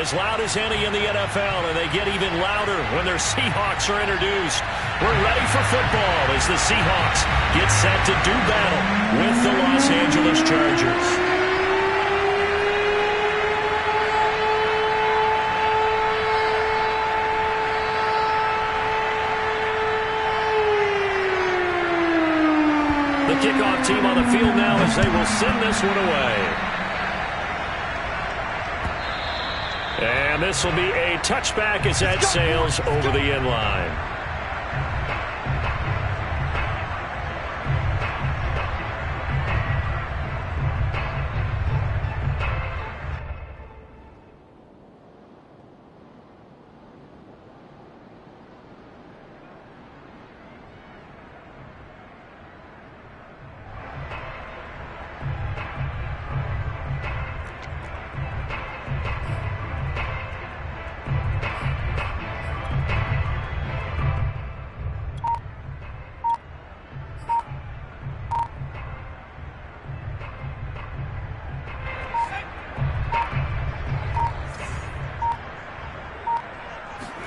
as loud as any in the NFL, and they get even louder when their Seahawks are introduced. We're ready for football as the Seahawks get set to do battle with the Los Angeles Chargers. The kickoff team on the field now as they will send this one away. And this will be a touchback as that sails over the end line.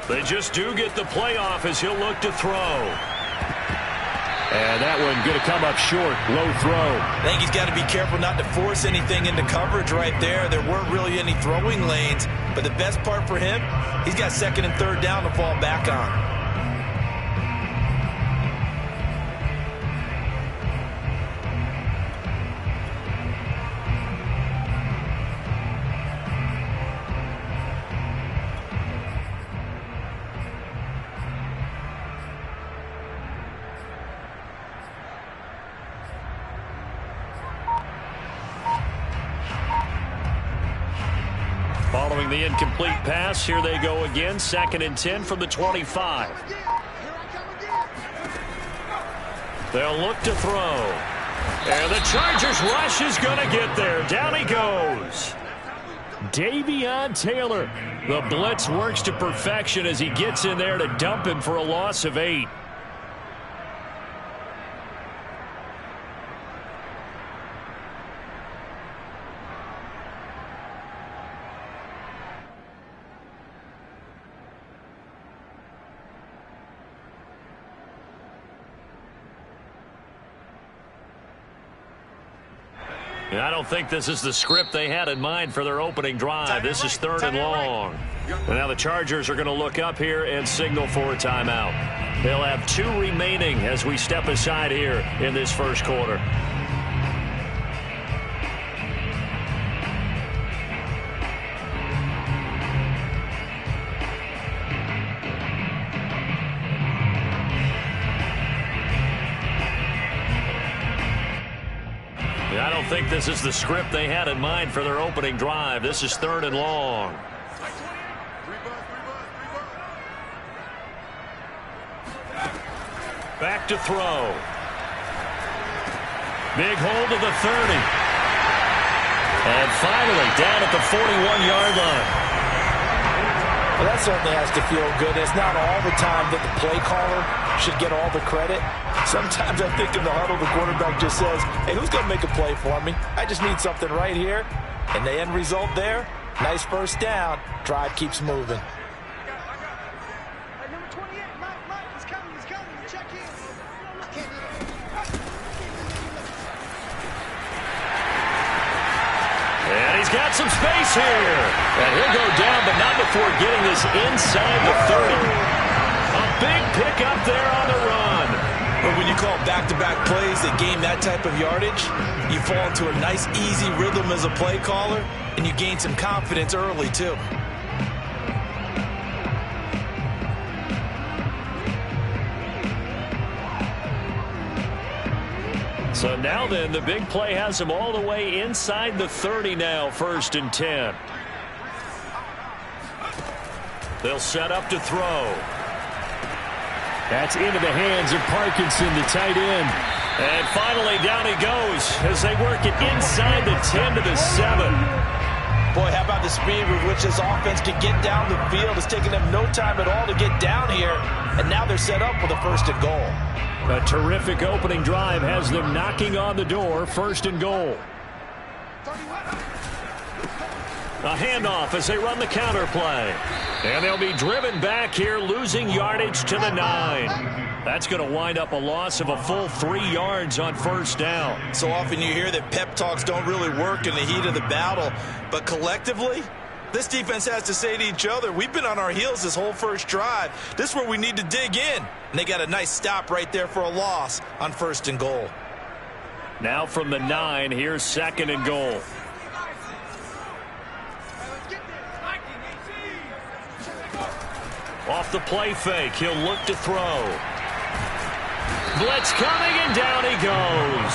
They just do get the playoff as he'll look to throw. And that one going to come up short. Low throw. I think he's got to be careful not to force anything into coverage right there. There weren't really any throwing lanes. But the best part for him, he's got second and third down to fall back on. Following the incomplete pass, here they go again. 2nd and 10 from the 25. They'll look to throw. And the Chargers rush is going to get there. Down he goes. Davion Taylor. The blitz works to perfection as he gets in there to dump him for a loss of 8. I don't think this is the script they had in mind for their opening drive. This is 3rd and long. And now the Chargers are going to look up here and signal for a timeout. They'll have 2 remaining as we step aside here in this first quarter. I don't think this is the script they had in mind for their opening drive. This is 3rd and long. Back to throw. Big hold to the 30. And finally down at the 41-yard line. Well, that certainly has to feel good. It's not all the time that the play caller should get all the credit. Sometimes I think in the huddle, the quarterback just says, hey, who's going to make a play for me? I just need something right here. And the end result there, nice first down. Drive keeps moving. And he's got some space here. And he'll go down, but not before getting this inside the 30. A big pickup there on the run. But when you call back-to-back plays that gain that type of yardage, you fall into a nice, easy rhythm as a play caller, and you gain some confidence early, too. So now then, the big play has him all the way inside the 30 now, 1st and 10. They'll set up to throw. That's into the hands of Parkinson, the tight end. And finally, down he goes as they work it inside the 10 to the 7. Boy, how about the speed with which this offense can get down the field? It's taking them no time at all to get down here. And now they're set up for the 1st and goal. A terrific opening drive has them knocking on the door, 1st and goal. A handoff as they run the counter play. And they'll be driven back here, losing yardage to the 9. That's going to wind up a loss of a full 3 yards on first down. So often you hear that pep talks don't really work in the heat of the battle, but collectively, this defense has to say to each other, we've been on our heels this whole first drive. This is where we need to dig in. And they got a nice stop right there for a loss on 1st and goal. Now from the 9, here's 2nd and goal. Off the play fake, he'll look to throw. Blitz coming, and down he goes.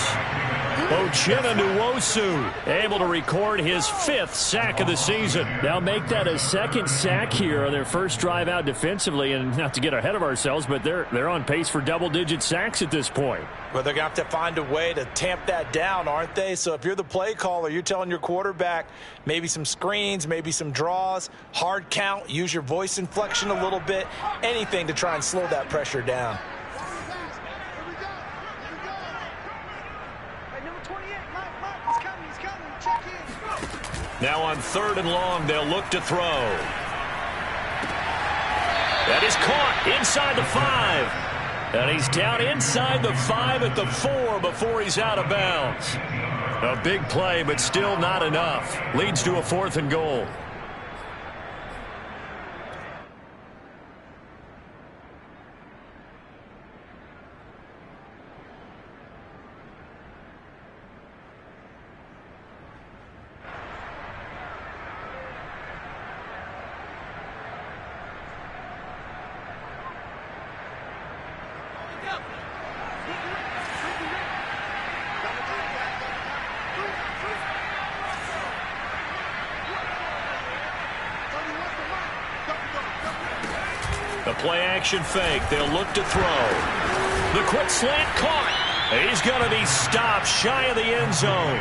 Uchenna Nwosu able to record his 5th sack of the season. They'll make that a 2nd sack here on their first drive out defensively, and not to get ahead of ourselves, but they're on pace for double-digit sacks at this point. Well, they're going to have to find a way to tamp that down, aren't they? So if you're the play caller, you're telling your quarterback maybe some screens, maybe some draws, hard count, use your voice inflection a little bit, anything to try and slow that pressure down. Now on 3rd and long, they'll look to throw. That is caught inside the 5. And he's down inside the 5 at the 4 before he's out of bounds. A big play, but still not enough. Leads to a 4th and goal. The play action fake. They'll look to throw. The quick slant caught. He's going to be stopped shy of the end zone.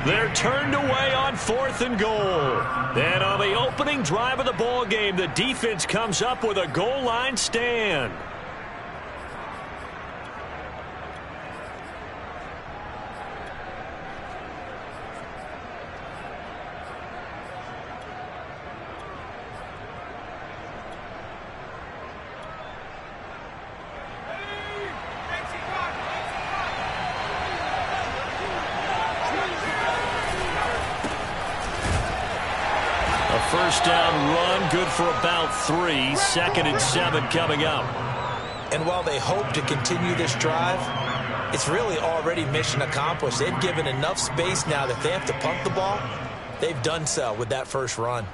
They're turned away on 4th and goal. And on the opening drive of the ball game, the defense comes up with a goal line stand. First down run, good for about 3. 2nd and 7 coming up. And while they hope to continue this drive, it's really already mission accomplished. They've given enough space now that they have to punt the ball. They've done so with that first run.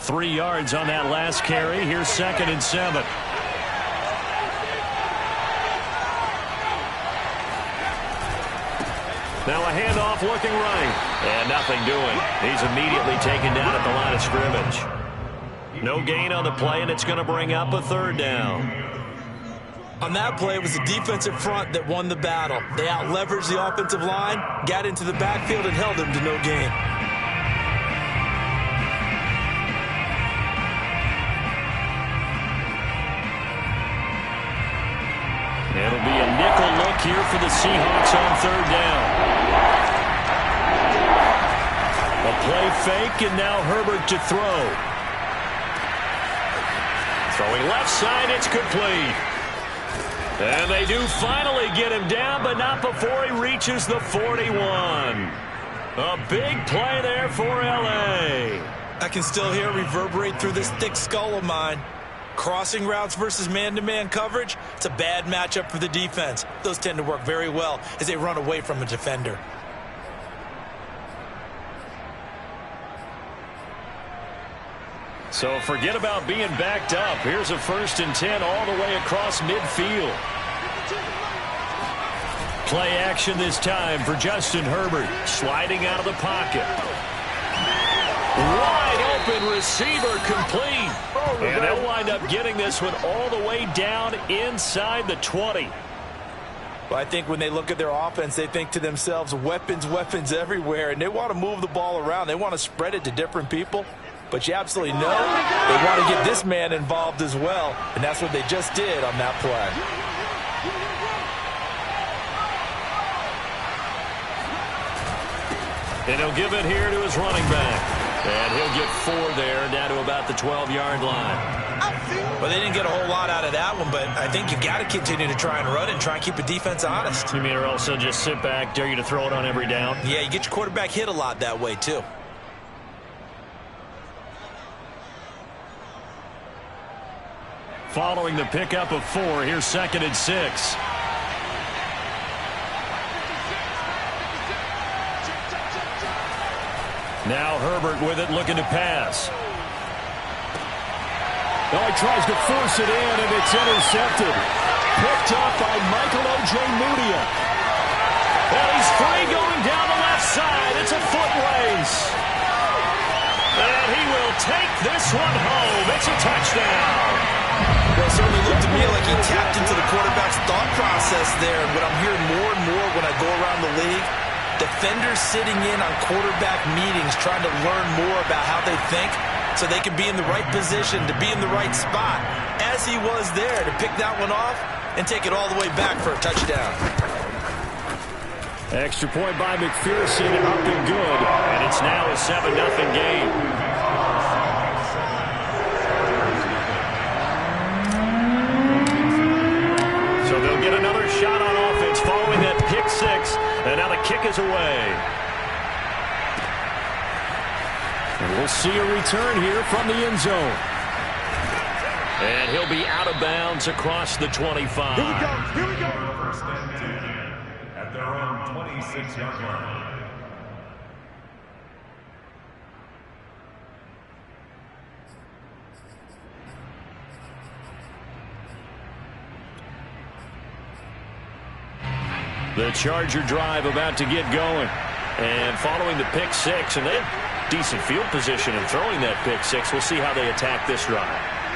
Three yards on that last carry. Here's 2nd and 7. Now a handoff looking right. And nothing doing. He's immediately taken down at the line of scrimmage. No gain on the play, and it's going to bring up a 3rd down. On that play, it was the defensive front that won the battle. They out-leveraged the offensive line, got into the backfield, and held them to no gain. It'll be a nickel look here for the Seahawks on 3rd down. A play fake, and now Herbert to throw. Throwing left side, it's complete. And they do finally get him down, but not before he reaches the 41. A big play there for L.A. I can still hear it reverberate through this thick skull of mine. Crossing routes versus man-to-man coverage, it's a bad matchup for the defense. Those tend to work very well as they run away from a defender. So forget about being backed up. Here's a 1st and 10 all the way across midfield. Play action this time for Justin Herbert. Sliding out of the pocket. Wide open receiver complete. And they'll wind up getting this one all the way down inside the 20. Well, I think when they look at their offense, they think to themselves, weapons, weapons everywhere. And they want to move the ball around. They want to spread it to different people. But you absolutely know they want to get this man involved as well. And that's what they just did on that play. And he'll give it here to his running back. And he'll get 4 there, down to about the 12-yard line. Well, they didn't get a whole lot out of that one, but I think you got to continue to try and run and try and keep the defense honest. You mean or else they'll just sit back, dare you to throw it on every down? Yeah, you get your quarterback hit a lot that way, too. Following the pickup of 4, here's 2nd and 6. Now Herbert with it, looking to pass. Oh, he tries to force it in, and it's intercepted. Picked up by Michael Ojemudia. And he's free going down the left side. It's a foot race. And he will take this one home. It's a touchdown. Well, it certainly looked to me like he tapped into the quarterback's thought process there. And what I'm hearing more and more when I go around the league, defenders sitting in on quarterback meetings trying to learn more about how they think so they can be in the right position, to be in the right spot, as he was there to pick that one off and take it all the way back for a touchdown. Extra point by McPherson, up and good. And it's now a 7-0 game. So they'll get another shot on offense following that pick 6. And now the kick is away. And we'll see a return here from the end zone. And he'll be out of bounds across the 25. Here we go. First and 10 at their own 26-yard line. The Charger drive about to get going. And following the pick 6, and they have decent field position in throwing that pick 6. We'll see how they attack this drive.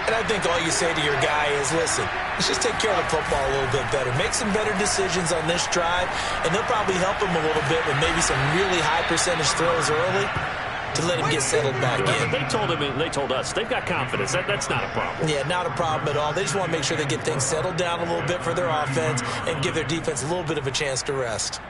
And I think all you say to your guy is, listen, let's just take care of the football a little bit better. Make some better decisions on this drive, and they'll probably help him a little bit with maybe some really high percentage throws early to let him get settled back in. They told us they've got confidence. That's not a problem. Yeah, not a problem at all. They just want to make sure they get things settled down a little bit for their offense and give their defense a little bit of a chance to rest.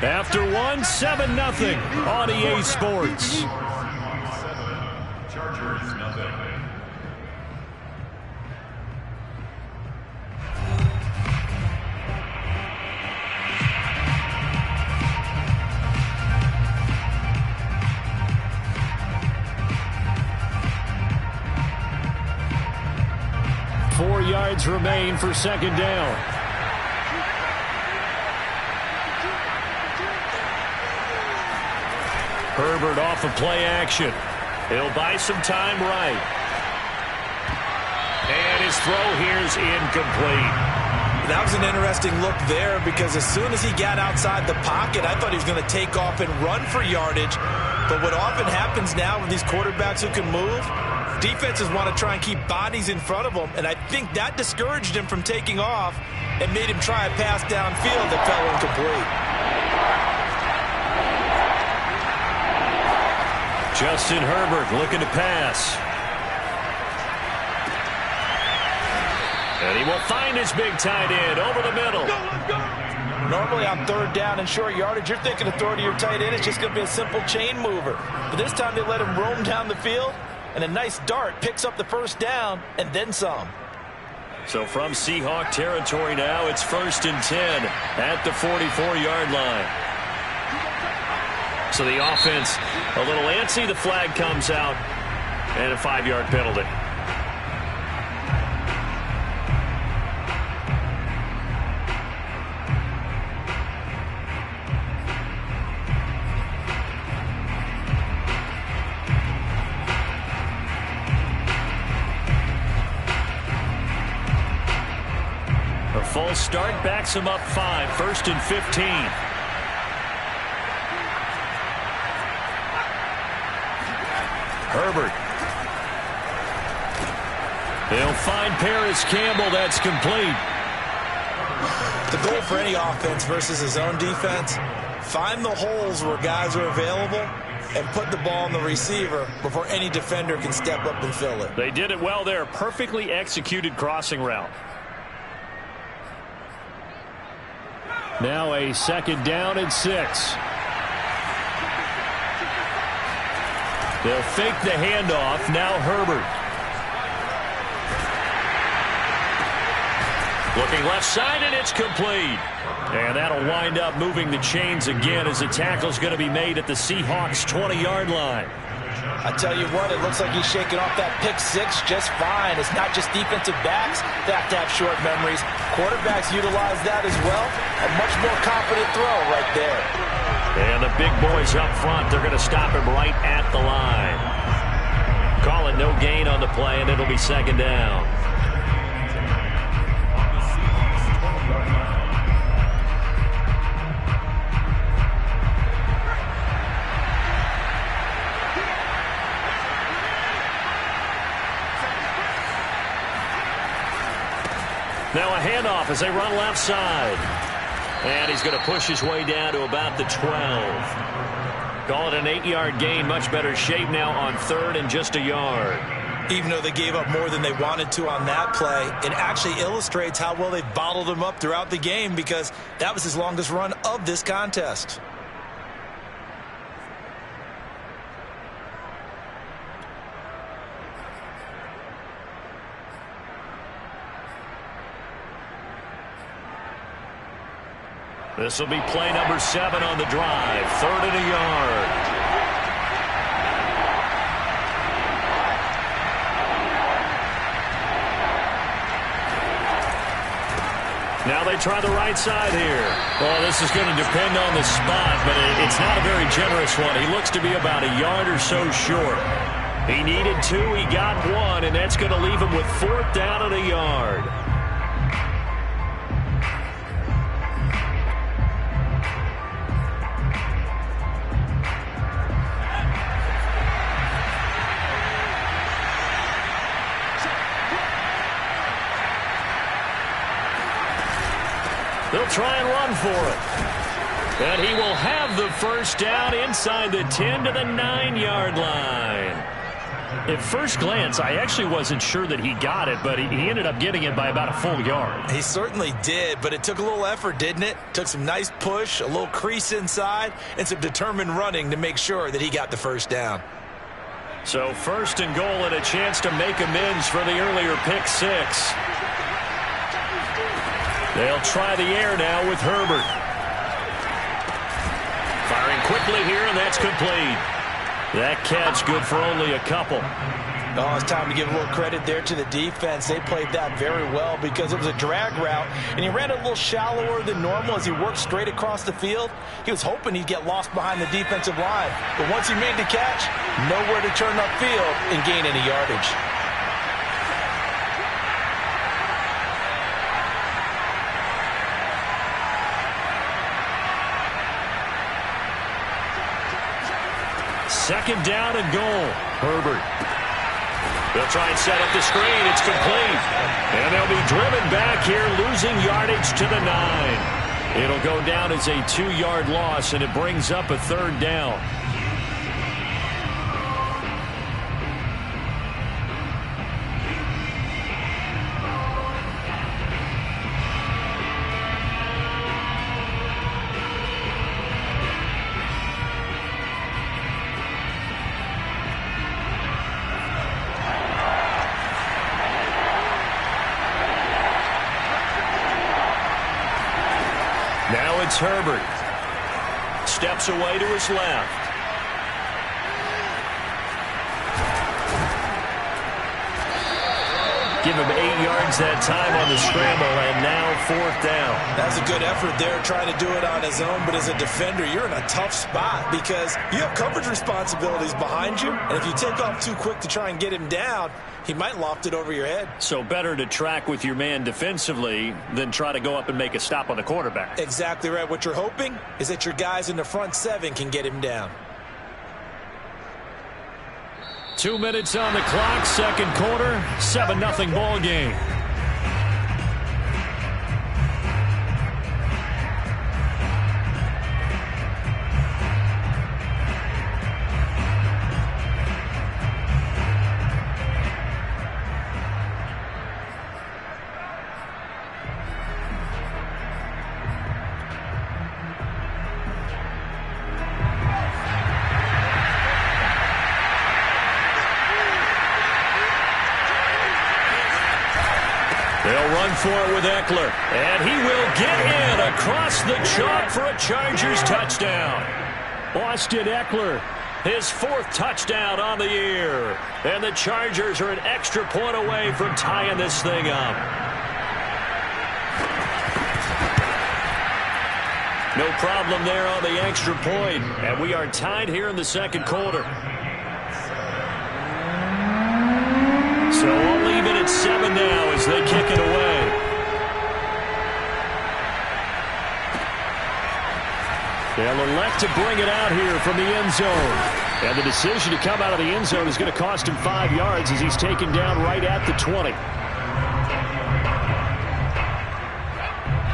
After 7-0 on EA Sports. Chargers, nothing. Four yards remain for 2nd down. Herbert off of play action. He'll buy some time right. And his throw here's incomplete. That was an interesting look there because as soon as he got outside the pocket, I thought he was going to take off and run for yardage. But what often happens now with these quarterbacks who can move, defenses want to try and keep bodies in front of them. And I think that discouraged him from taking off and made him try a pass downfield that fell incomplete. Justin Herbert looking to pass. And he will find his big tight end over the middle. Normally on 3rd down and short yardage, you're thinking of throwing to your tight end. It's just going to be a simple chain mover. But this time they let him roam down the field, and a nice dart picks up the 1st down and then some. So from Seahawk territory now, it's 1st and 10 at the 44-yard line. So the offense a little antsy. The flag comes out, and a 5-yard penalty. A false start backs him up 5, 1st and 15. Herbert. They'll find Paris Campbell. That's complete. The goal for any offense versus his own defense, find the holes where guys are available and put the ball on the receiver before any defender can step up and fill it. They did it well there. Perfectly executed crossing route. Now a 2nd down and 6. They'll fake the handoff. Now Herbert. Looking left side, and it's complete. And that'll wind up moving the chains again as the tackle's going to be made at the Seahawks' 20-yard line. I tell you what, it looks like he's shaking off that pick 6 just fine. It's not just defensive backs that have to have short memories. Quarterbacks utilize that as well. A much more confident throw right there. And the big boys up front, they're going to stop him right at the line. Call it no gain on the play, and it'll be 2nd down. Now a handoff as they run left side. And he's going to push his way down to about the 12. Call it an 8-yard gain. Much better shape now on 3rd and just a yard. Even though they gave up more than they wanted to on that play, it actually illustrates how well they bottled him up throughout the game because that was his longest run of this contest. This will be play number 7 on the drive. 3rd and a yard. Now they try the right side here. Well, this is going to depend on the spot, but it's not a very generous one. He looks to be about a yard or so short. He needed 2. He got 1, and that's going to leave him with 4th down and a yard. They'll try and run for it. And he will have the 1st down inside the 10 to the 9-yard line. At first glance, I actually wasn't sure that he got it, but he ended up getting it by about a full yard. He certainly did, but it took a little effort, didn't it? Took some nice push, a little crease inside, and some determined running to make sure that he got the 1st down. So 1st and goal and a chance to make amends for the earlier pick 6. They'll try the air now with Herbert. Firing quickly here, and that's complete. That catch good for only a couple. Oh, it's time to give a little credit there to the defense. They played that very well because it was a drag route, and he ran a little shallower than normal as he worked straight across the field. He was hoping he'd get lost behind the defensive line, but once he made the catch, nowhere to turn upfield and gain any yardage. Second down and goal. Herbert. They'll try and set up the screen. It's complete. And they'll be driven back here, losing yardage to the 9. It'll go down as a 2-yard loss, and it brings up a 3rd down. Now it's Herbert. Steps away to his left. Give him 8 yards that time on the scramble, and now 4th down. That's a good effort there, trying to do it on his own, but as a defender, you're in a tough spot because you have coverage responsibilities behind you, and if you take off too quick to try and get him down, he might loft it over your head. So better to track with your man defensively than try to go up and make a stop on the quarterback. Exactly right. What you're hoping is that your guys in the front 7 can get him down. 2 minutes on the clock, second quarter, 7-0 ball game. going for it with Eckler. And he will get in across the chalk for a Chargers touchdown. Austin Eckler, his 4th touchdown on the year. And the Chargers are an extra point away from tying this thing up. No problem there on the extra point. And we are tied here in the second quarter. So we'll leave it at 7 now as they kick it away. They'll elect to bring it out here from the end zone. And the decision to come out of the end zone is going to cost him 5 yards as he's taken down right at the 20.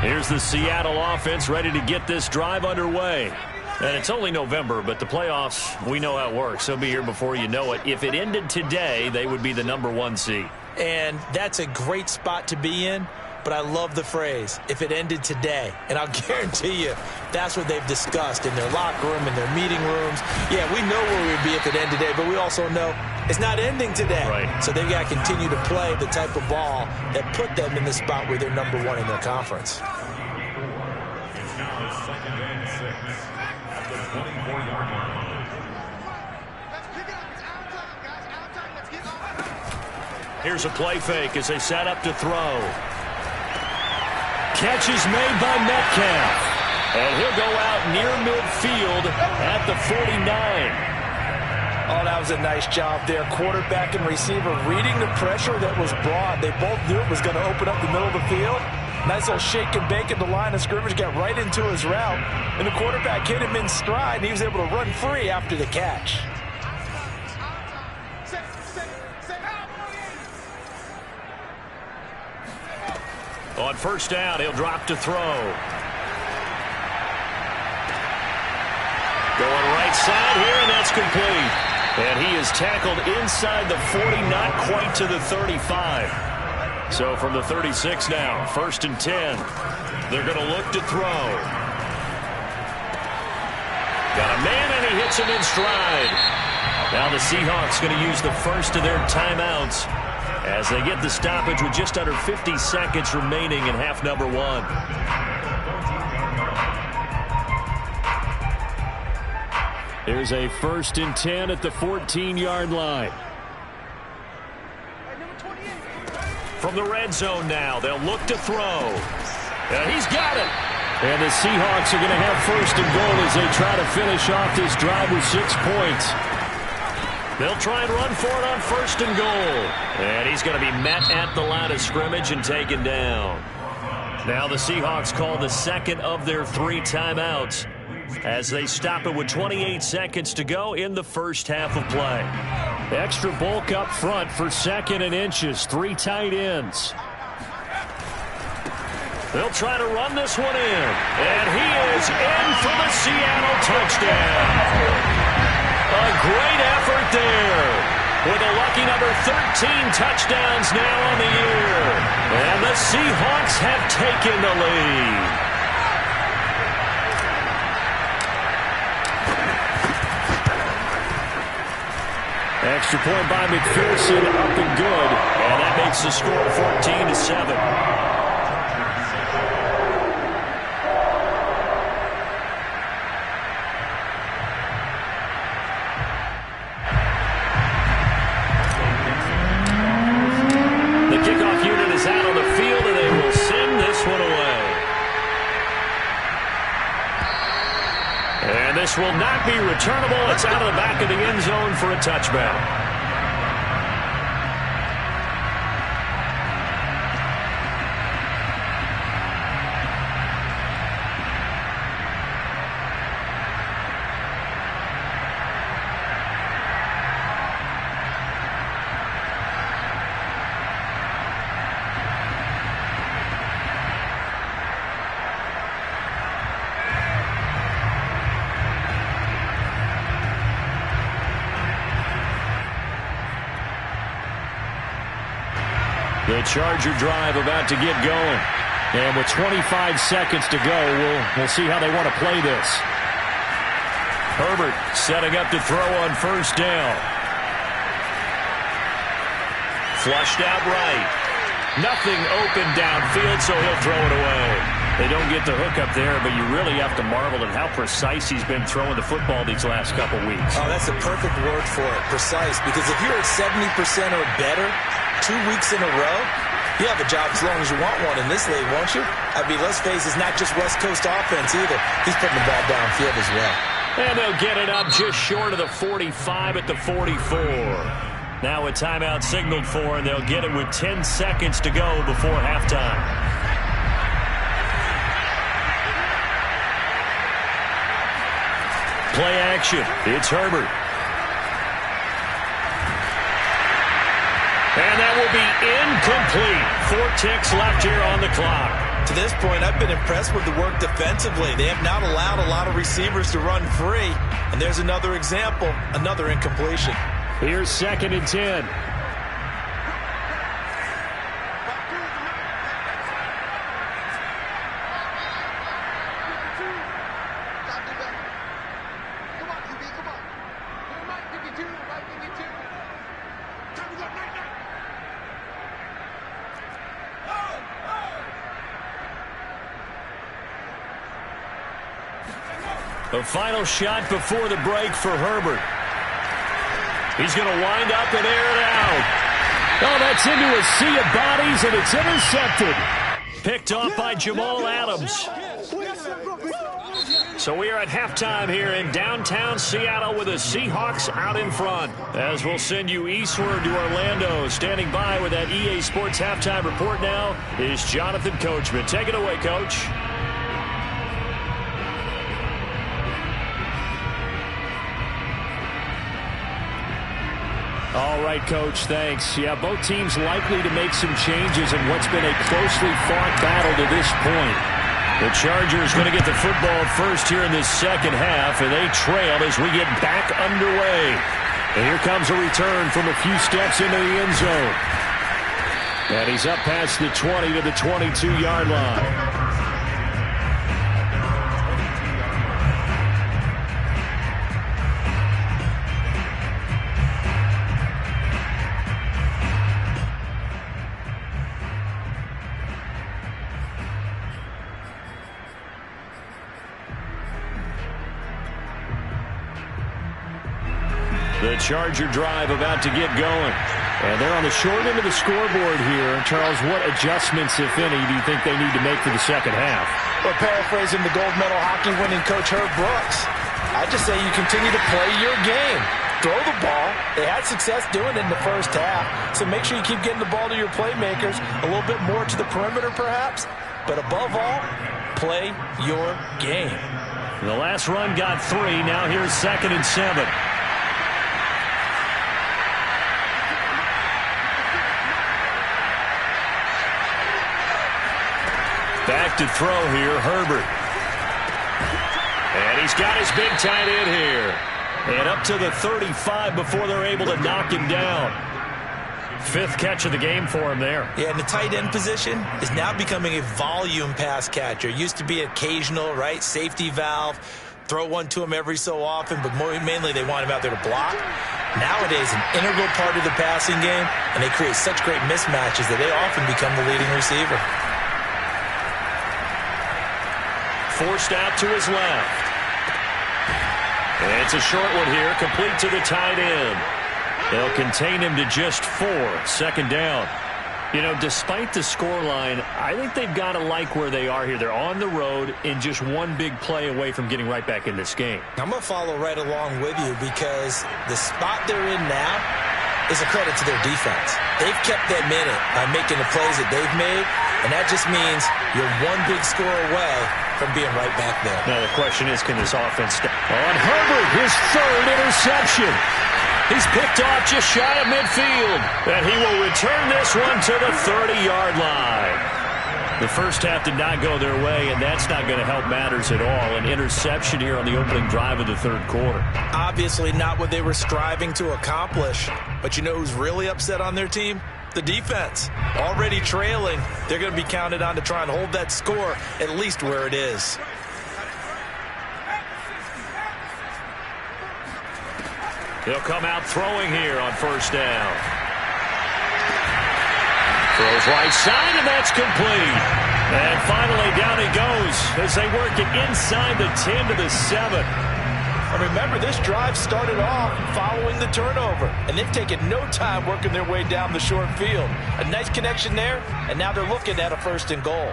Here's the Seattle offense ready to get this drive underway. And it's only November, but the playoffs, we know how it works. They'll be here before you know it. If it ended today, they would be the #1 seed. And that's a great spot to be in, but I love the phrase, if it ended today. And I'll guarantee you that's what they've discussed in their locker room, in their meeting rooms. Yeah, we know where we'd be if it ended today, but we also know it's not ending today. Right. So they've got to continue to play the type of ball that put them in the spot where they're #1 in their conference. It's now 2nd and 6 at the 24-yard line. Here's a play fake as they set up to throw. Catch is made by Metcalf. And he'll go out near midfield at the 49. Oh, that was a nice job there. Quarterback and receiver reading the pressure that was brought. They both knew it was going to open up the middle of the field. Nice little shake and bake at the line of scrimmage, got right into his route. And the quarterback hit him in stride, and he was able to run free after the catch. On first down, he'll drop to throw. Going right side here, and that's complete. And he is tackled inside the 40, not quite to the 35. So from the 36 now, 1st and 10. They're going to look to throw. Got a man, and he hits him in stride. Now the Seahawks going to use the first of their timeouts as they get the stoppage with just under 50 seconds remaining in half number 1. Here's a 1st and 10 at the 14-yard line. From the red zone now, they'll look to throw. And he's got it. And the Seahawks are going to have 1st and goal as they try to finish off this drive with 6 points. They'll try and run for it on 1st and goal. And he's going to be met at the line of scrimmage and taken down. Now the Seahawks call the second of their 3 timeouts as they stop it with 28 seconds to go in the first half of play. Extra bulk up front for 2nd and inches. 3 tight ends. They'll try to run this one in. And he is in for the Seattle touchdown. A great effort there. With a lucky number 13 touchdowns now on the year. And the Seahawks have taken the lead. Extra point by McPherson, up and good. And that makes the score 14-7. The kickoff unit is out on the field, and they will send this one away. And this will not be returnable. It's out of the back of the end zone for a touchback. The Charger drive about to get going. And with 25 seconds to go, we'll see how they want to play this. Herbert setting up to throw on first down. Flushed out right. Nothing open downfield, so he'll throw it away. They don't get the hook up there, but you really have to marvel at how precise he's been throwing the football these last couple weeks. Oh, that's a perfect word for it, precise. Because if you're at 70% or better 2 weeks in a row, you have a job as long as you want one in this league, won't you? I mean, let's face it, it's not just West Coast offense either. He's putting the ball downfield as well. And they'll get it up just short of the 45 at the 44. Now a timeout signaled for, and they'll get it with 10 seconds to go before halftime. Play action. It's Herbert. And that will be incomplete. 4 ticks left here on the clock. To this point, I've been impressed with the work defensively. They have not allowed a lot of receivers to run free. And there's another example, another incompletion. Here's 2nd and 10. The final shot before the break for Herbert. He's going to wind up and air it out. Oh, that's into a sea of bodies, and it's intercepted. Picked off by Jamal Adams. So we are at halftime here in downtown Seattle with the Seahawks out in front. As we'll send you eastward to Orlando. Standing by with that EA Sports halftime report now is Jonathan Coachman. Take it away, Coach. All right, Coach, thanks. Yeah, both teams likely to make some changes in what's been a closely fought battle to this point. The Chargers going to get the football first here in this second half, and they trail as we get back underway. And here comes a return from a few steps into the end zone. And he's up past the 20 to the 22-yard line. The Charger drive about to get going. And they're on the short end of the scoreboard here. Charles, what adjustments, if any, do you think they need to make for the second half? Well, paraphrasing the gold medal hockey winning coach Herb Brooks, I just say you continue to play your game. Throw the ball. They had success doing it in the first half. So make sure you keep getting the ball to your playmakers, a little bit more to the perimeter perhaps. But above all, play your game. The last run got 3. Now here's 2nd and 7. Back to throw here, Herbert. And he's got his big tight end here. And up to the 35 before they're able to knock him down. 5th catch of the game for him there. Yeah, and the tight end position is now becoming a volume pass catcher. Used to be occasional, right? Safety valve. Throw one to him every so often, but mainly they want him out there to block. Nowadays, an integral part of the passing game, and they create such great mismatches that they often become the leading receiver. Forced out to his left. And it's a short one here, complete to the tight end. They'll contain him to just 4, 2nd down. You know, despite the scoreline, I think they've got to like where they are here. They're on the road and just one big play away from getting right back in this game. I'm going to follow right along with you because the spot they're in now is a credit to their defense. They've kept them in it by making the plays that they've made, and that just means you're one big score away from being right back there. Now the question is, can this offense stay on Herbert, his 3rd interception? He's picked off just shy of midfield, and he will return this one to the 30-yard line. The first half did not go their way, and that's not going to help matters at all. An interception here on the opening drive of the 3rd quarter. Obviously not what they were striving to accomplish. But you know who's really upset on their team? The defense. Already trailing. They're going to be counted on to try and hold that score at least where it is. They'll come out throwing here on 1st down. Throws right side, and that's complete. And finally, down he goes as they work it inside the 10 to the 7. And remember, this drive started off following the turnover, and they've taken no time working their way down the short field. A nice connection there, and now they're looking at a 1st and goal.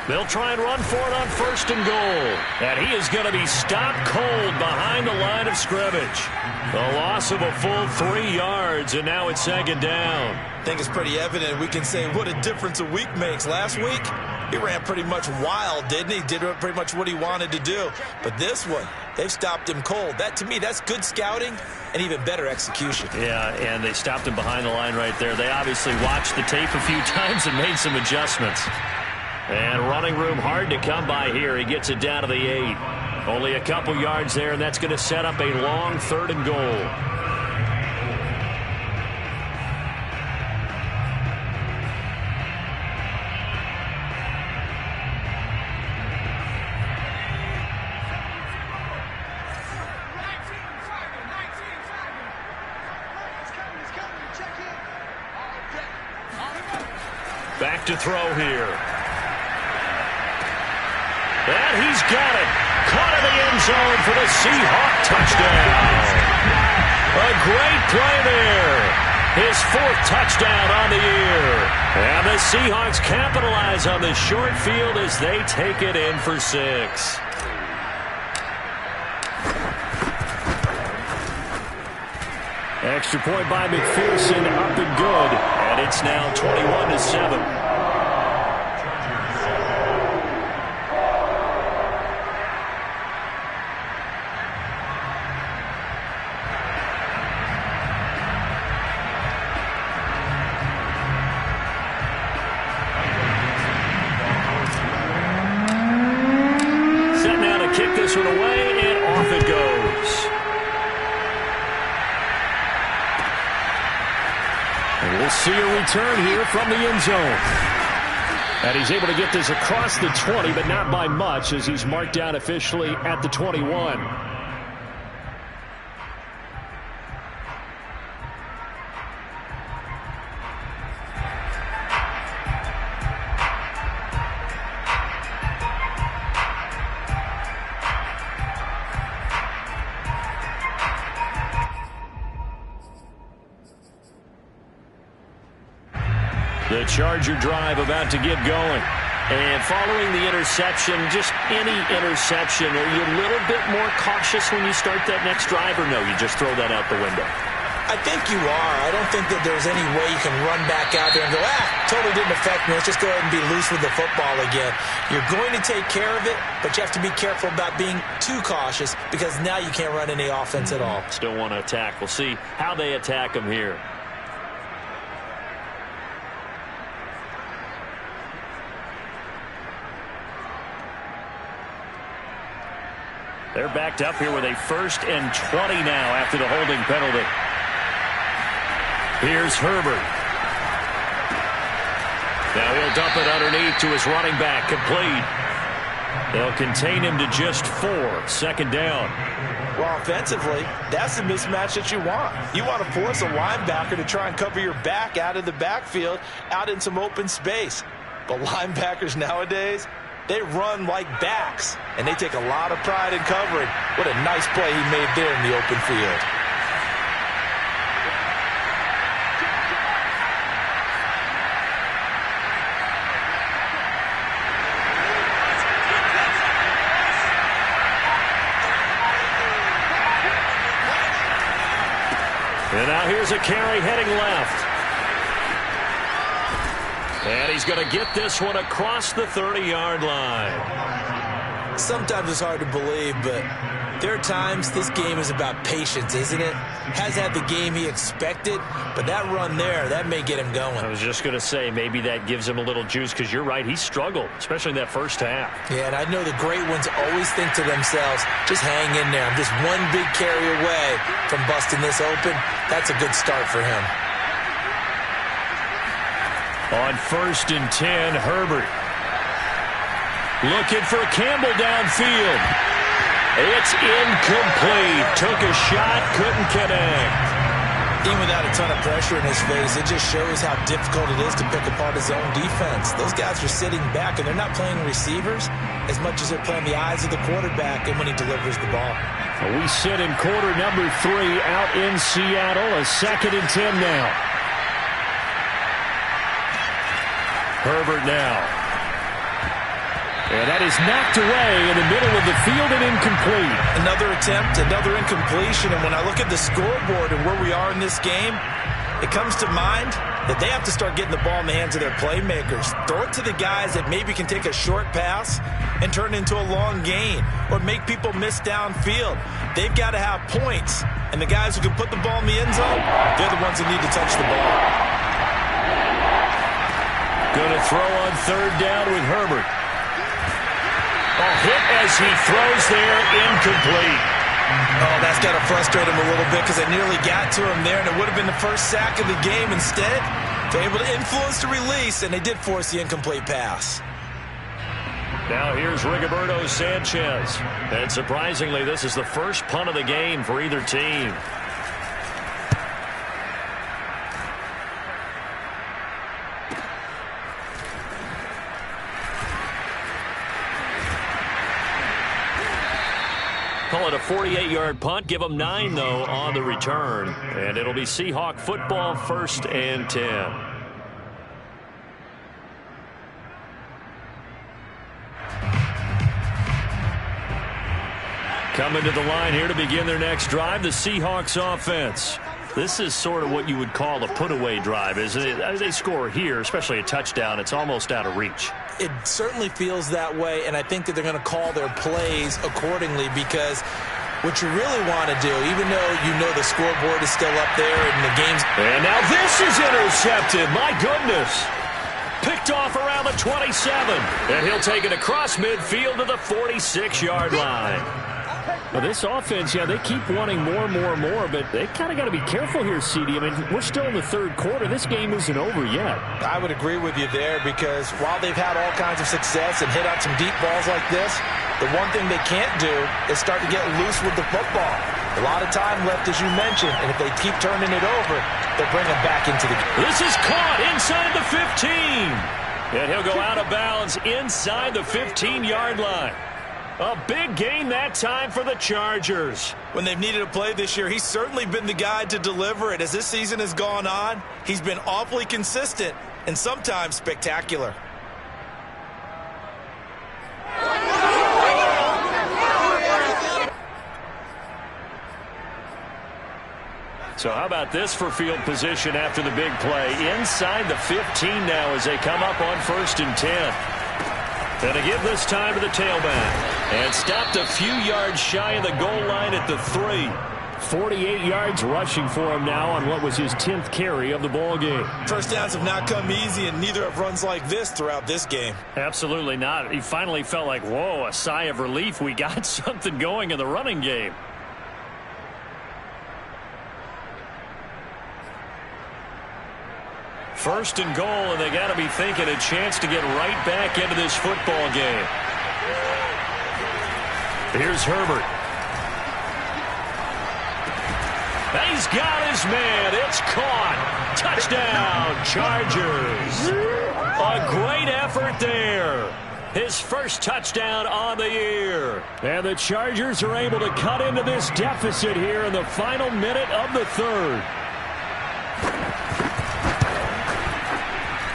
They'll try and run for it on 1st and goal. And he is going to be stopped cold behind the line of scrimmage. A loss of a full 3 yards, and now it's 2nd down. I think it's pretty evident. We can say what a difference a week makes. Last week, he ran pretty much wild, didn't he? Did pretty much what he wanted to do. But this one, they've stopped him cold. That, to me, that's good scouting and even better execution. Yeah, and they stopped him behind the line right there. They obviously watched the tape a few times and made some adjustments. And running room hard to come by here. He gets it down to the 8. Only a couple yards there, and that's going to set up a long 3rd and goal. Back to throw here. And he's got it. Caught in the end zone for the Seahawk touchdown. A great play there. His 4th touchdown on the year. And the Seahawks capitalize on the short field as they take it in for 6. Extra point by McPherson, up and good. And it's now 21-7. Kick this one away, and off it goes. And we'll see a return here from the end zone. And he's able to get this across the 20, but not by much, as he's marked down officially at the 21. The Charger drive about to get going. And following the interception, just any interception, are you a little bit more cautious when you start that next drive, or no, you just throw that out the window? I think you are. I don't think that there's any way you can run back out there and go, totally didn't affect me. Let's just go ahead and be loose with the football again. You're going to take care of it, but you have to be careful about being too cautious because now you can't run any offense at all. Still want to attack. We'll see how they attack them here. They're backed up here with a 1st and 20 now after the holding penalty. Here's Herbert. Now he'll dump it underneath to his running back, complete. They'll contain him to just 4. 2nd down. Well, offensively, that's the mismatch that you want. You want to force a linebacker to try and cover your back out of the backfield, out in some open space. But linebackers nowadays, they run like backs, and they take a lot of pride in covering. What a nice play he made there in the open field. And now here's a carry heading left. And he's going to get this one across the 30-yard line. Sometimes it's hard to believe, but there are times this game is about patience, isn't it? Has had the game he expected, but that run there, that may get him going. I was just going to say, maybe that gives him a little juice, because you're right, he struggled, especially in that first half. Yeah, and I know the great ones always think to themselves, just hang in there. I'm just one big carry away from busting this open. That's a good start for him. On 1st and 10, Herbert looking for Campbell downfield. It's incomplete. Took a shot, couldn't connect. Even without a ton of pressure in his face, it just shows how difficult it is to pick apart his own defense. Those guys are sitting back, and they're not playing receivers as much as they're playing the eyes of the quarterback and when he delivers the ball. We sit in quarter number 3 out in Seattle. A 2nd and 10 now. Herbert now. And that is knocked away in the middle of the field and incomplete. Another attempt, another incompletion. And when I look at the scoreboard and where we are in this game, it comes to mind that they have to start getting the ball in the hands of their playmakers. Throw it to the guys that maybe can take a short pass and turn it into a long gain or make people miss downfield. They've got to have points. And the guys who can put the ball in the end zone, they're the ones that need to touch the ball. Going to throw on 3rd down with Herbert. A hit as he throws there, incomplete. Oh, that's got to frustrate him a little bit because they nearly got to him there, and it would have been the first sack of the game. Instead, they're able to influence the release, and they did force the incomplete pass. Now here's Rigoberto Sanchez. And surprisingly, this is the first punt of the game for either team. Call it a 48-yard punt. Give them 9, though, on the return. And it'll be Seahawk football, 1st and 10. Coming to the line here to begin their next drive, the Seahawks offense. This is sort of what you would call a put-away drive, isn't it? As they score here, especially a touchdown, it's almost out of reach. It certainly feels that way, and I think that they're going to call their plays accordingly because what you really want to do, even though you know the scoreboard is still up there and the game's... And now this is intercepted. My goodness. Picked off around the 27. And he'll take it across midfield to the 46-yard line. Well, this offense, yeah, they keep wanting more, but they kind of got to be careful here, CD. I mean, we're still in the 3rd quarter. This game isn't over yet. I would agree with you there because while they've had all kinds of success and hit on some deep balls like this, the one thing they can't do is start to get loose with the football. A lot of time left, as you mentioned, and if they keep turning it over, they'll bring them back into the game. This is caught inside the 15. And he'll go out of bounds inside the 15-yard line. A big gain that time for the Chargers. When they've needed a play this year, he's certainly been the guy to deliver it. As this season has gone on, he's been awfully consistent and sometimes spectacular. So how about this for field position after the big play? Inside the 15 now as they come up on 1st and 10. And to give this time to the tailback. And stopped a few yards shy of the goal line at the 3. 48 yards rushing for him now on what was his 10th carry of the ball game. First downs have not come easy, and neither have runs like this throughout this game. Absolutely not. He finally felt like, whoa, a sigh of relief. We got something going in the running game. First and goal, and they got to be thinking a chance to get right back into this football game. Here's Herbert. He's got his man. It's caught. Touchdown, Chargers. A great effort there. His first touchdown on the year. And the Chargers are able to cut into this deficit here in the final minute of the 3rd.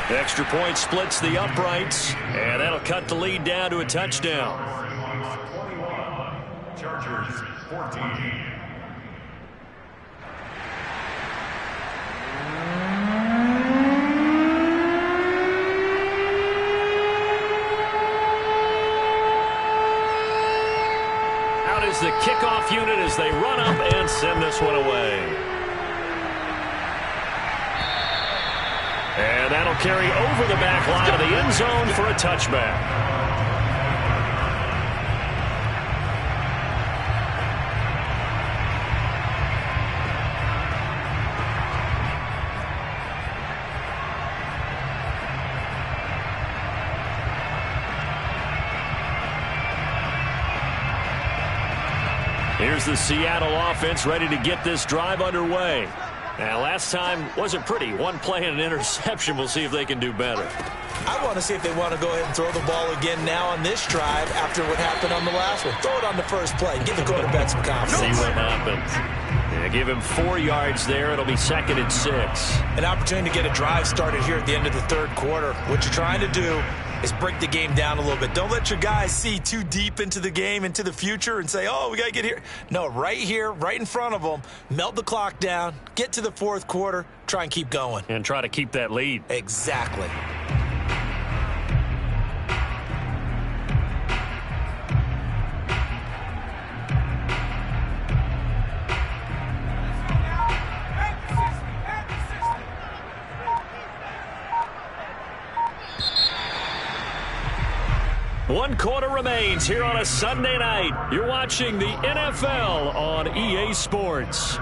Extra point splits the uprights, and that'll cut the lead down to a touchdown. 21, Chargers 14. Out is the kickoff unit as they run up and send this one away. And that'll carry over the back line of the end zone for a touchback. Here's the Seattle offense ready to get this drive underway. Now, last time wasn't pretty. One play and an interception. We'll see if they can do better. I want to see if they want to go ahead and throw the ball again now on this drive after what happened on the last one. Throw it on the first play. Give the quarterback some confidence. See what happens. Yeah, give him 4 yards there. It'll be 2nd and 6. An opportunity to get a drive started here at the end of the third quarter. What you're trying to do is break the game down a little bit. Don't let your guys see too deep into the game, into the future, and say, oh, we got to get here. No, right here, right in front of them, melt the clock down, get to the fourth quarter, try and keep going. And try to keep that lead. Exactly. One quarter remains here on a Sunday night. You're watching the NFL on EA Sports.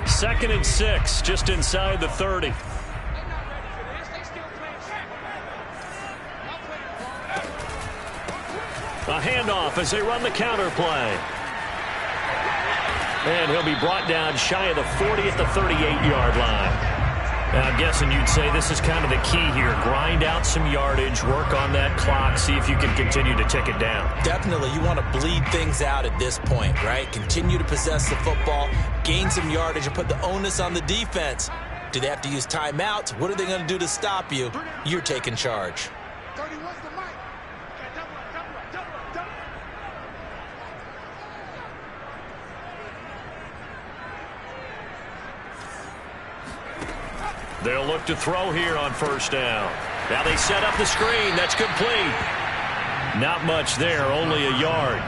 Second and 6, just inside the 30. A handoff as they run the counter play. And he'll be brought down shy of the 40 at the 38-yard line. Now, I'm guessing you'd say this is kind of the key here. Grind out some yardage, work on that clock, see if you can continue to tick it down. Definitely. You want to bleed things out at this point, right? Continue to possess the football, gain some yardage, and put the onus on the defense. Do they have to use timeouts? What are they going to do to stop you? You're taking charge. They'll look to throw here on first down. Now they set up the screen. That's complete. Not much there, only a yard.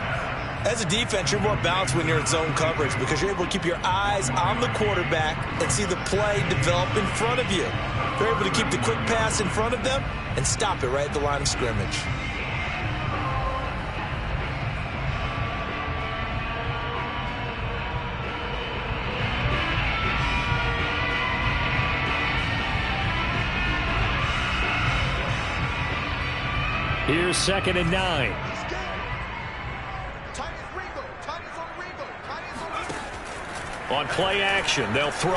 As a defense, you're more balanced when you're in zone coverage because you're able to keep your eyes on the quarterback and see the play develop in front of you. You're able to keep the quick pass in front of them and stop it right at the line of scrimmage. Here's 2nd and 9. On play action, they'll throw.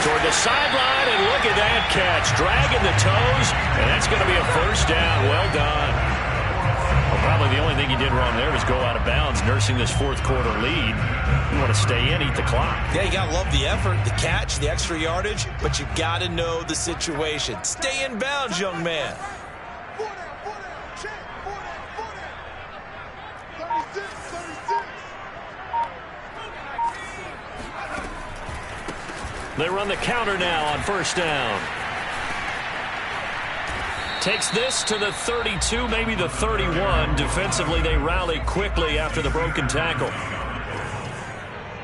Toward the sideline, and look at that catch. Dragging the toes, and that's going to be a first down. Well done. Well, probably the only thing he did wrong there was go out of bounds, nursing this fourth quarter lead. You want to stay in, eat the clock. Yeah, you got to love the effort, the catch, the extra yardage, but you got to know the situation. Stay in bounds, young man. They run the counter now on first down. Takes this to the 32, maybe the 31. Defensively, they rally quickly after the broken tackle.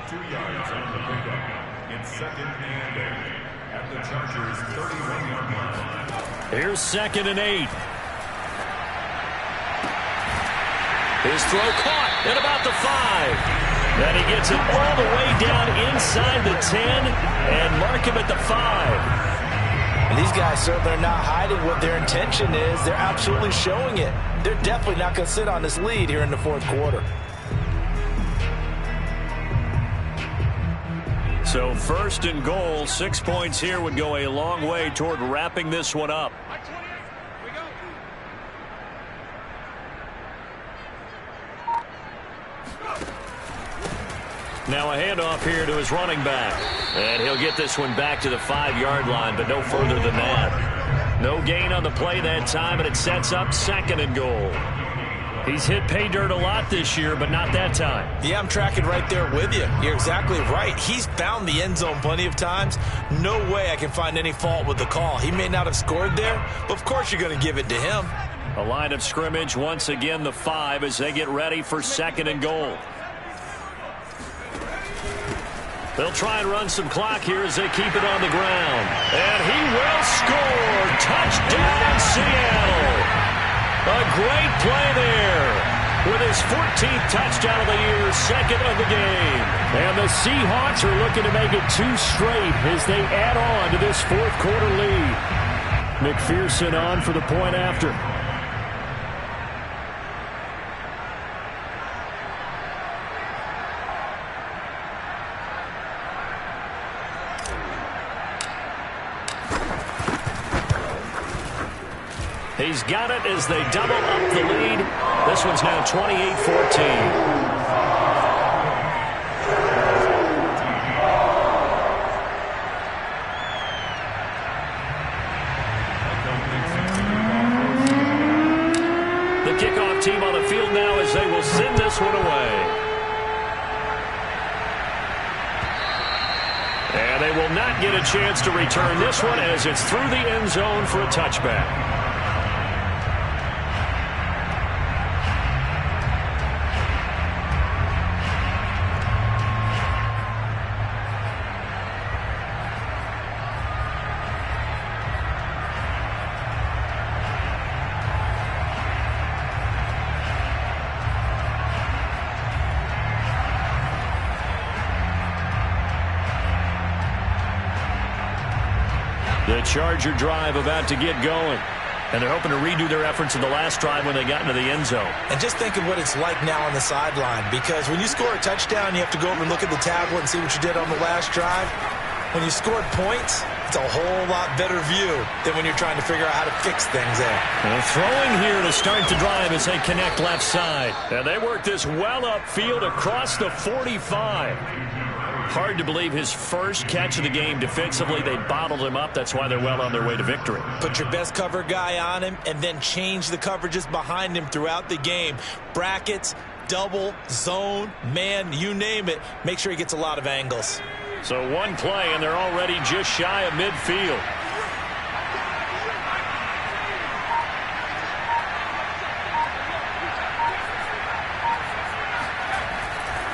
2 yards on the pickup. It's 2nd and 8 at the Chargers' 31-yard line. Here's 2nd and 8. His throw caught at about the 5. And he gets it all the way down inside the 10 and mark him at the 5. And these guys certainly are not hiding what their intention is. They're absolutely showing it. They're definitely not going to sit on this lead here in the fourth quarter. So 1st and goal, 6 points here would go a long way toward wrapping this one up. Now a handoff here to his running back. And he'll get this one back to the 5-yard line, but no further than that. No gain on the play that time, and it sets up 2nd and goal. He's hit pay dirt a lot this year, but not that time. Yeah, I'm tracking right there with you. You're exactly right. He's found the end zone plenty of times. No way I can find any fault with the call. He may not have scored there, but of course you're going to give it to him. A line of scrimmage, once again the 5 as they get ready for 2nd and goal. They'll try and run some clock here as they keep it on the ground. And he will score. Touchdown, Seattle. A great play there. With his 14th touchdown of the year, second of the game. And the Seahawks are looking to make it 2 straight as they add on to this fourth quarter lead. McPherson on for the point after. He's got it as they double up the lead. This one's now 28-14. The kickoff team on the field now as they will send this one away. And they will not get a chance to return this one as it's through the end zone for a touchback. The Charger drive about to get going. And they're hoping to redo their efforts in the last drive when they got into the end zone. And just think of what it's like now on the sideline. Because when you score a touchdown, you have to go over and look at the tablet and see what you did on the last drive. When you scored points, it's a whole lot better view than when you're trying to figure out how to fix things there. And throwing here to start the drive as they connect left side. And they work this well upfield across the 45. Hard to believe his first catch of the game defensively. They bottled him up. That's why they're well on their way to victory. Put your best cover guy on him and then change the coverages behind him throughout the game. Brackets, double, zone, man, you name it. Make sure he gets a lot of angles. So one play, and they're already just shy of midfield.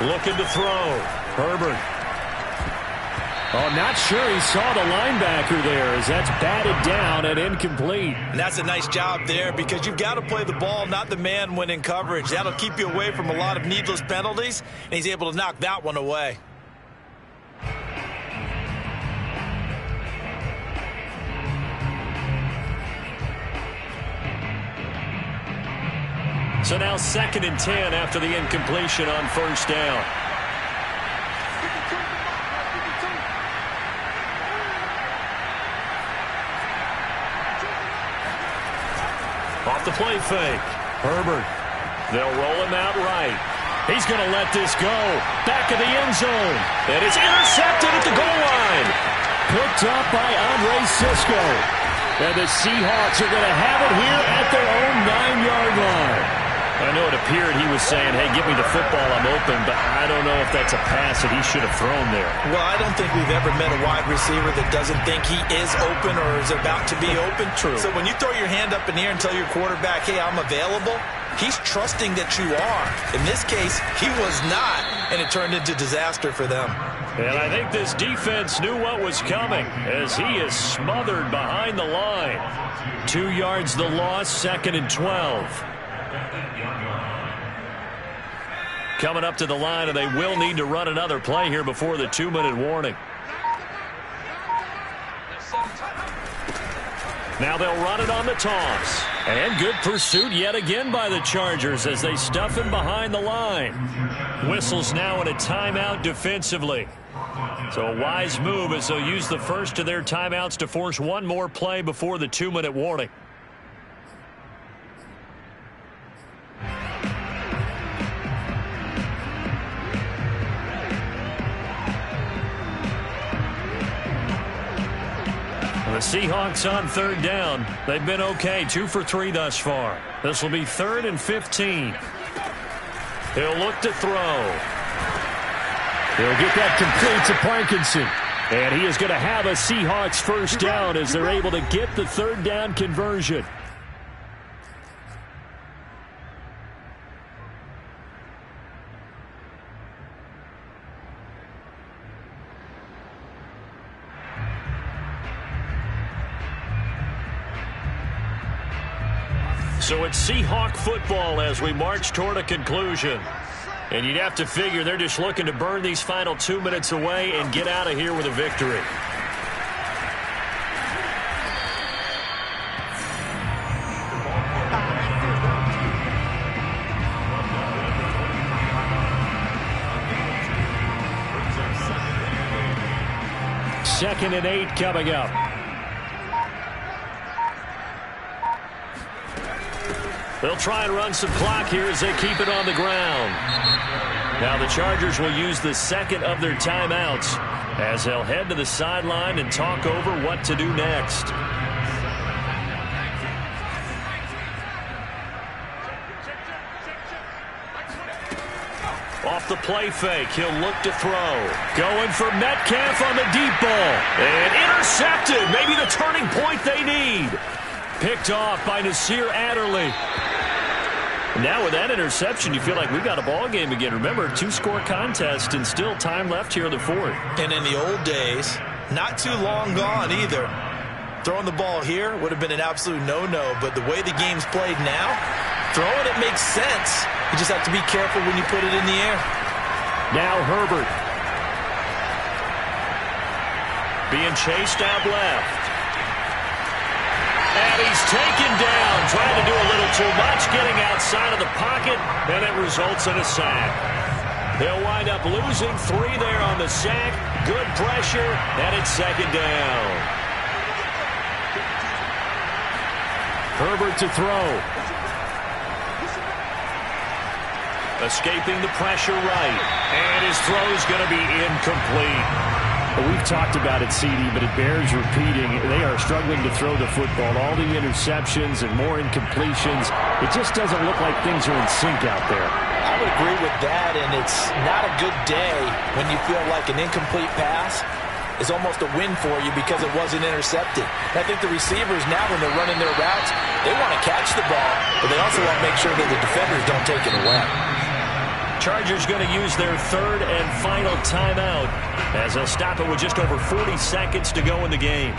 Looking to throw. Herbert. Oh, not sure he saw the linebacker there as that's batted down and incomplete. And that's a nice job there because you've got to play the ball, not the man when in coverage. That'll keep you away from a lot of needless penalties, and he's able to knock that one away. So now 2nd and 10 after the incompletion on first down. Off the play fake. Herbert. They'll roll him out right. He's going to let this go. Back of the end zone. And it's intercepted at the goal line. Picked up by Andre Cisco. And the Seahawks are going to have it here at their own 9-yard line. I know it appeared he was saying, hey, give me the football, I'm open, but I don't know if that's a pass that he should have thrown there. Well, I don't think we've ever met a wide receiver that doesn't think he is open or is about to be open. True. So when you throw your hand up in the air and tell your quarterback, hey, I'm available, he's trusting that you are. In this case, he was not, and it turned into disaster for them. And I think this defense knew what was coming as he is smothered behind the line. 2 yards the loss, 2nd and 12. Coming up to the line, and they will need to run another play here before the 2-minute warning. Now they'll run it on the toss. And good pursuit yet again by the Chargers as they stuff him behind the line. Whistles now in a timeout defensively. So a wise move as they'll use the first of their timeouts to force one more play before the 2-minute warning. The Seahawks on 3rd down. They've been okay, 2 for 3 thus far. This will be 3rd and 15. He'll look to throw. He'll get that complete to Parkinson. And he is going to have a Seahawks first down as they're able to get the 3rd down conversion. So it's Seahawk football as we march toward a conclusion. And you'd have to figure they're just looking to burn these final 2 minutes away and get out of here with a victory. Second and 8 coming up. They'll try and run some clock here as they keep it on the ground. Now the Chargers will use the second of their timeouts as they'll head to the sideline and talk over what to do next. Off the play fake, he'll look to throw. Going for Metcalf on the deep ball. And intercepted. Maybe the turning point they need. Picked off by Nasir Adderley. Now with that interception, you feel like we've got a ball game again. Remember, 2-score contest and still time left here in the fourth. And in the old days, not too long gone either. Throwing the ball here would have been an absolute no-no, but the way the game's played now, throwing it makes sense. You just have to be careful when you put it in the air. Now Herbert. Being chased out left. And he's taken down, trying to do a little too much, getting outside of the pocket, and it results in a sack. They'll wind up losing 3 there on the sack. Good pressure, and it's second down. Herbert to throw. Escaping the pressure right. And his throw's going to be incomplete. We've talked about it, CD, but it bears repeating. They are struggling to throw the football. All the interceptions and more incompletions. It just doesn't look like things are in sync out there. I would agree with that, and it's not a good day when you feel like an incomplete pass is almost a win for you because it wasn't intercepted. And I think the receivers now, when they're running their routes, they want to catch the ball, but they also want to make sure that the defenders don't take it away. Chargers going to use their third and final timeout as they'll stop it with just over 40 seconds to go in the game.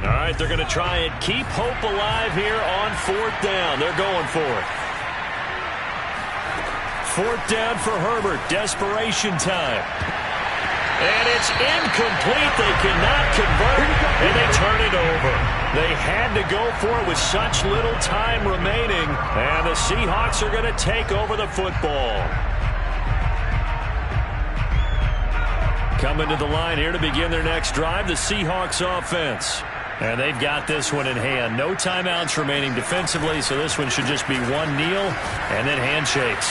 All right, they're going to try and keep hope alive here on 4th down. They're going for it. 4th down for Herbert. Desperation time. And it's incomplete. They cannot convert, and they turn it over. They had to go for it with such little time remaining, and the Seahawks are going to take over the football. Coming to the line here to begin their next drive, the Seahawks offense. And they've got this one in hand. No timeouts remaining defensively, so this one should just be one kneel and then handshakes.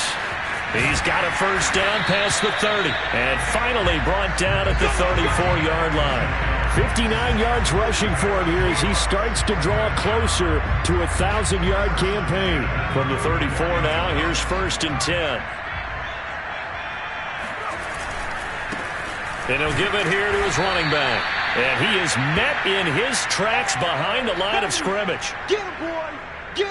He's got a first down past the 30. And finally brought down at the 34-yard line. 59 yards rushing for him here as he starts to draw closer to a 1,000-yard campaign. From the 34 now, here's 1st and 10. And he'll give it here to his running back. And he is met in his tracks behind the line of scrimmage. Get him, boy! Get him!